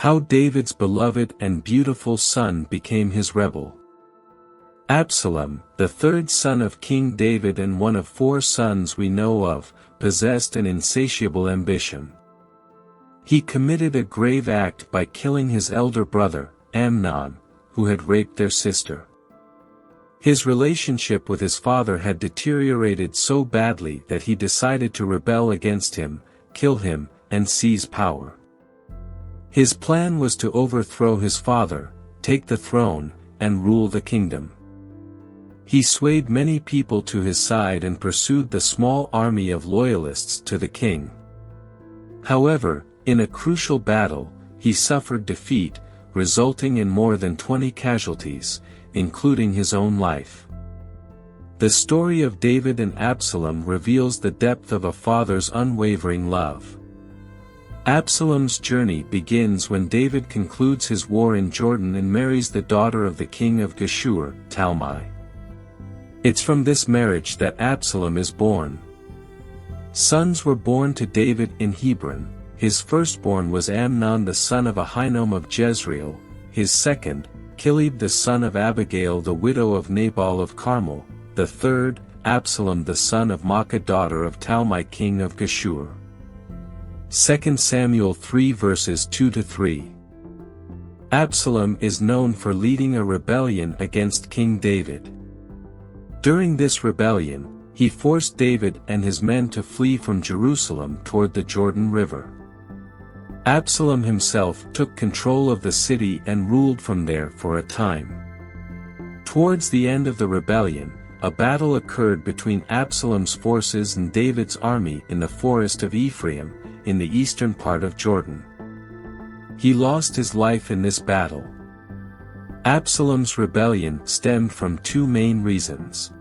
How David's beloved and beautiful son became his rebel. Absalom, the third son of King David and one of 4 sons we know of, possessed an insatiable ambition. He committed a grave act by killing his elder brother, Amnon, who had raped their sister. His relationship with his father had deteriorated so badly that he decided to rebel against him, kill him, and seize power. His plan was to overthrow his father, take the throne, and rule the kingdom. He swayed many people to his side and pursued the small army of loyalists to the king. However, in a crucial battle, he suffered defeat, resulting in more than 20 casualties, including his own life. The story of David and Absalom reveals the depth of a father's unwavering love. Absalom's journey begins when David concludes his war in Jordan and marries the daughter of the king of Geshur, Talmai. It's from this marriage that Absalom is born. Sons were born to David in Hebron. His firstborn was Amnon the son of Ahinoam of Jezreel, his second, Kilib the son of Abigail the widow of Nabal of Carmel, the third, Absalom the son of Maacah daughter of Talmai king of Geshur. 2 Samuel 3 verses 2-3. Absalom is known for leading a rebellion against King David. During this rebellion, he forced David and his men to flee from Jerusalem toward the Jordan River. Absalom himself took control of the city and ruled from there for a time. Towards the end of the rebellion, a battle occurred between Absalom's forces and David's army in the forest of Ephraim, in the eastern part of Jordan. He lost his life in this battle. Absalom's rebellion stemmed from 2 main reasons.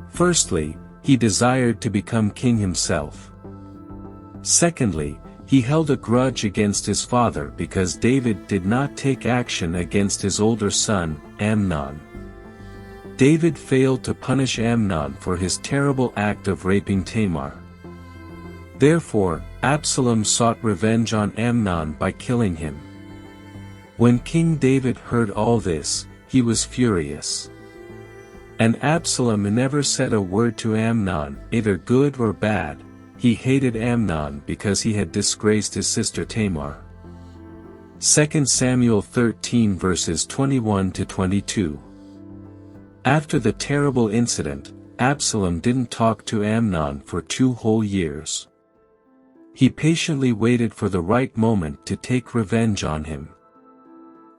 Firstly, he desired to become king himself. Secondly, he held a grudge against his father because David did not take action against his older son, Amnon. David failed to punish Amnon for his terrible act of raping Tamar. Therefore, Absalom sought revenge on Amnon by killing him. When King David heard all this, he was furious. And Absalom never said a word to Amnon, either good or bad. He hated Amnon because he had disgraced his sister Tamar. 2 Samuel 13 verses 21-22. After the terrible incident, Absalom didn't talk to Amnon for 2 whole years. He patiently waited for the right moment to take revenge on him.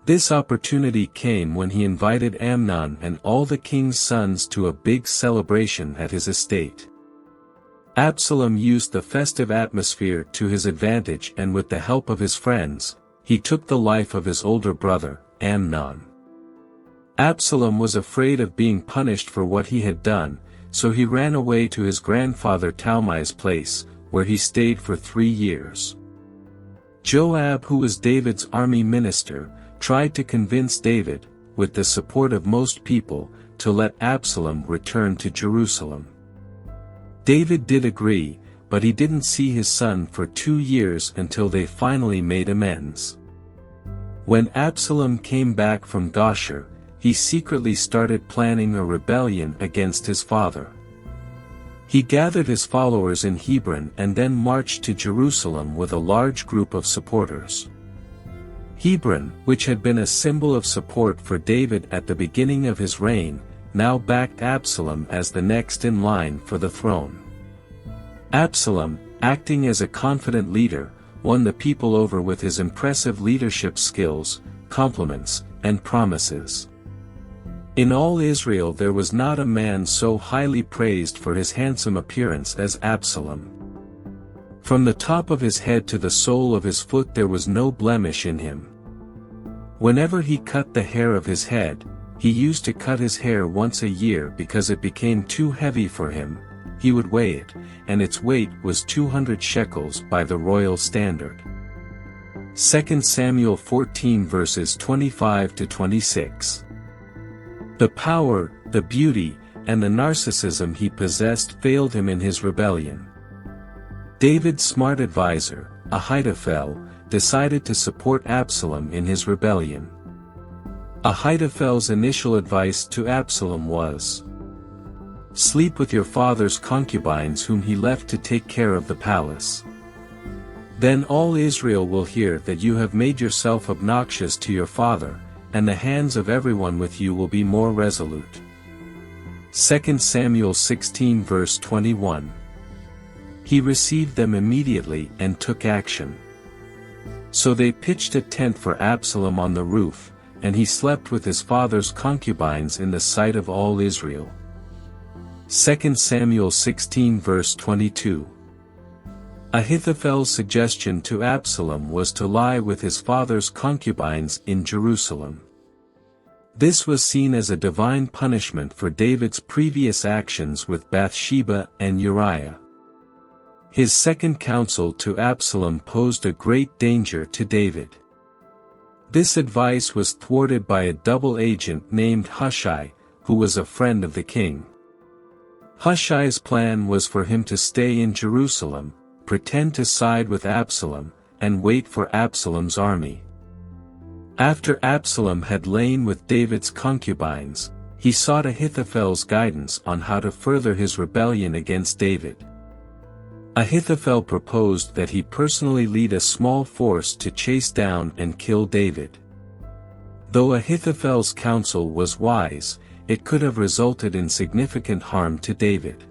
This opportunity came when he invited Amnon and all the king's sons to a big celebration at his estate. Absalom used the festive atmosphere to his advantage, and with the help of his friends, he took the life of his older brother, Amnon. Absalom was afraid of being punished for what he had done, so he ran away to his grandfather Talmai's place, where he stayed for 3 years. Joab, who was David's army minister, tried to convince David, with the support of most people, to let Absalom return to Jerusalem. David did agree, but he didn't see his son for 2 years until they finally made amends. When Absalom came back from Geshur, he secretly started planning a rebellion against his father. He gathered his followers in Hebron and then marched to Jerusalem with a large group of supporters. Hebron, which had been a symbol of support for David at the beginning of his reign, now backed Absalom as the next in line for the throne. Absalom, acting as a confident leader, won the people over with his impressive leadership skills, compliments, and promises. In all Israel there was not a man so highly praised for his handsome appearance as Absalom. From the top of his head to the sole of his foot there was no blemish in him. Whenever he cut the hair of his head, he used to cut his hair once a year because it became too heavy for him. He would weigh it, and its weight was 200 shekels by the royal standard. 2 Samuel 14 verses 25-26. The power, the beauty, and the narcissism he possessed failed him in his rebellion. David's smart advisor, Ahithophel, decided to support Absalom in his rebellion. Ahithophel's initial advice to Absalom was, "Sleep with your father's concubines whom he left to take care of the palace. Then all Israel will hear that you have made yourself obnoxious to your father, and the hands of everyone with you will be more resolute." 2 Samuel 16 verse 21. He received them immediately and took action. So they pitched a tent for Absalom on the roof, and he slept with his father's concubines in the sight of all Israel. 2 Samuel 16 verse 22. Ahithophel's suggestion to Absalom was to lie with his father's concubines in Jerusalem. This was seen as a divine punishment for David's previous actions with Bathsheba and Uriah. His second counsel to Absalom posed a great danger to David. This advice was thwarted by a double agent named Hushai, who was a friend of the king. Hushai's plan was for him to stay in Jerusalem, pretend to side with Absalom, and wait for Absalom's army. After Absalom had lain with David's concubines, he sought Ahithophel's guidance on how to further his rebellion against David. Ahithophel proposed that he personally lead a small force to chase down and kill David. Though Ahithophel's counsel was wise, it could have resulted in significant harm to David.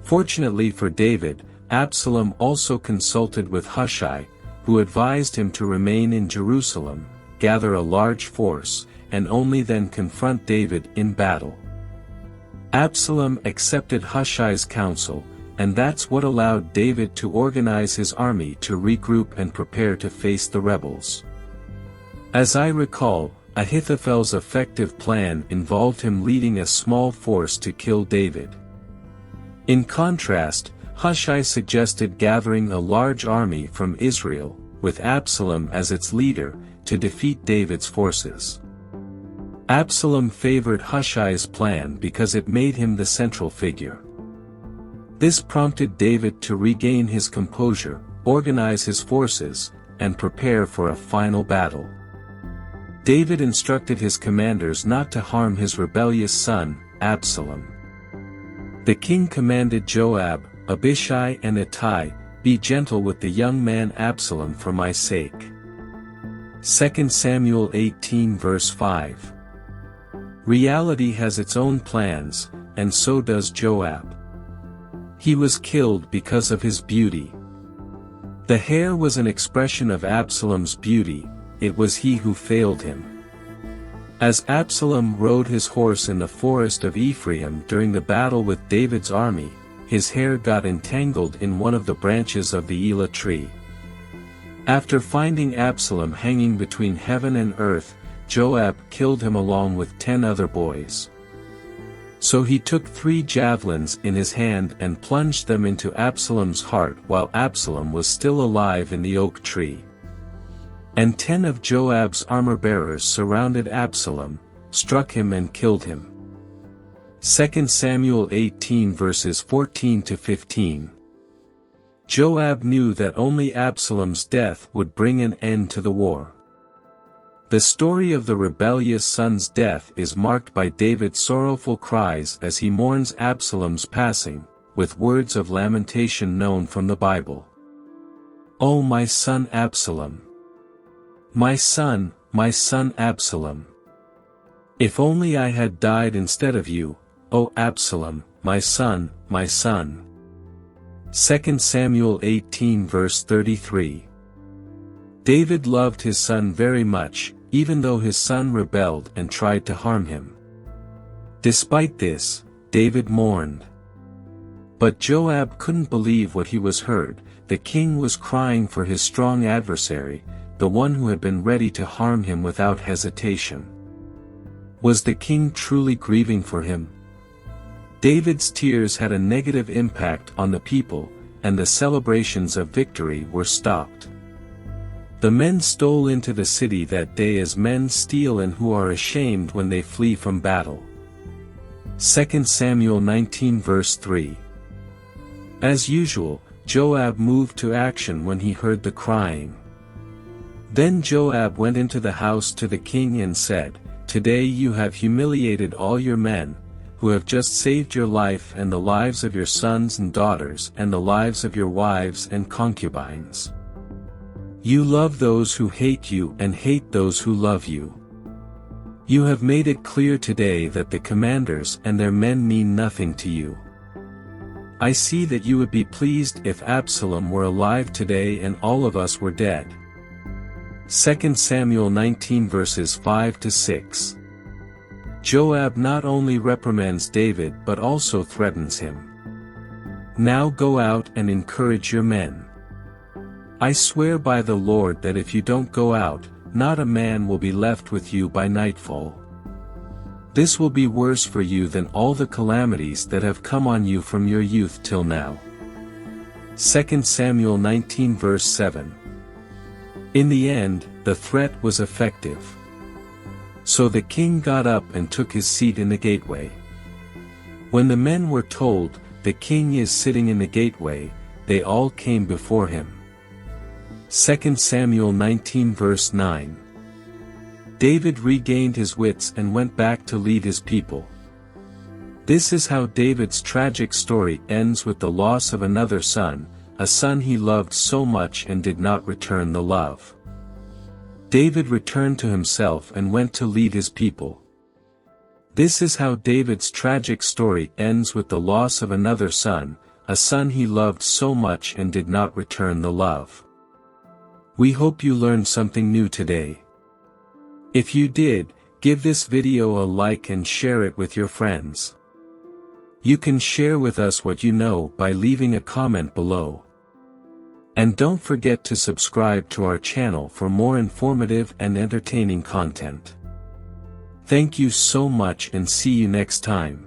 Fortunately for David, Absalom also consulted with Hushai, who advised him to remain in Jerusalem, gather a large force, and only then confront David in battle. Absalom accepted Hushai's counsel, and that's what allowed David to organize his army to regroup and prepare to face the rebels. As I recall, Ahithophel's effective plan involved him leading a small force to kill David. In contrast, Hushai suggested gathering a large army from Israel, with Absalom as its leader, to defeat David's forces. Absalom favored Hushai's plan because it made him the central figure. This prompted David to regain his composure, organize his forces, and prepare for a final battle. David instructed his commanders not to harm his rebellious son, Absalom. The king commanded Joab, Abishai and Ittai, "Be gentle with the young man Absalom for my sake." 2 Samuel 18 verse 5. Reality has its own plans, and so does Joab. He was killed because of his beauty. The hair was an expression of Absalom's beauty, it was he who failed him. As Absalom rode his horse in the forest of Ephraim during the battle with David's army, his hair got entangled in one of the branches of the Elah tree. After finding Absalom hanging between heaven and earth, Joab killed him along with 10 other boys. So he took 3 javelins in his hand and plunged them into Absalom's heart while Absalom was still alive in the oak tree. And 10 of Joab's armor-bearers surrounded Absalom, struck him and killed him. 2 Samuel 18 verses 14 to 15. Joab knew that only Absalom's death would bring an end to the war. The story of the rebellious son's death is marked by David's sorrowful cries as he mourns Absalom's passing, with words of lamentation known from the Bible. "O my son Absalom! My son Absalom! If only I had died instead of you, O Absalom, my son, my son." 2 Samuel 18 verse 33. David loved his son very much, even though his son rebelled and tried to harm him. Despite this, David mourned. But Joab couldn't believe what he was heard. The king was crying for his strong adversary, the one who had been ready to harm him without hesitation. Was the king truly grieving for him? David's tears had a negative impact on the people, and the celebrations of victory were stopped. The men stole into the city that day as men steal and who are ashamed when they flee from battle. 2 Samuel 19 verse 3. As usual, Joab moved to action when he heard the crying. Then Joab went into the house to the king and said, "Today you have humiliated all your men, who have just saved your life and the lives of your sons and daughters and the lives of your wives and concubines. You love those who hate you and hate those who love you. You have made it clear today that the commanders and their men mean nothing to you. I see that you would be pleased if Absalom were alive today and all of us were dead." 2 Samuel 19 verses 5-6. Joab not only reprimands David but also threatens him. "Now go out and encourage your men. I swear by the Lord that if you don't go out, not a man will be left with you by nightfall. This will be worse for you than all the calamities that have come on you from your youth till now." 2 Samuel 19 verse 7. In the end, the threat was effective. So the king got up and took his seat in the gateway. When the men were told, "The king is sitting in the gateway," they all came before him. 2 Samuel 19 verse 9. David regained his wits and went back to lead his people. This is how David's tragic story ends, with the loss of another son, a son he loved so much and did not return the love. David returned to himself and went to lead his people. This is how David's tragic story ends, with the loss of another son, a son he loved so much and did not return the love. We hope you learned something new today. If you did, give this video a like and share it with your friends. You can share with us what you know by leaving a comment below. And don't forget to subscribe to our channel for more informative and entertaining content. Thank you so much and see you next time.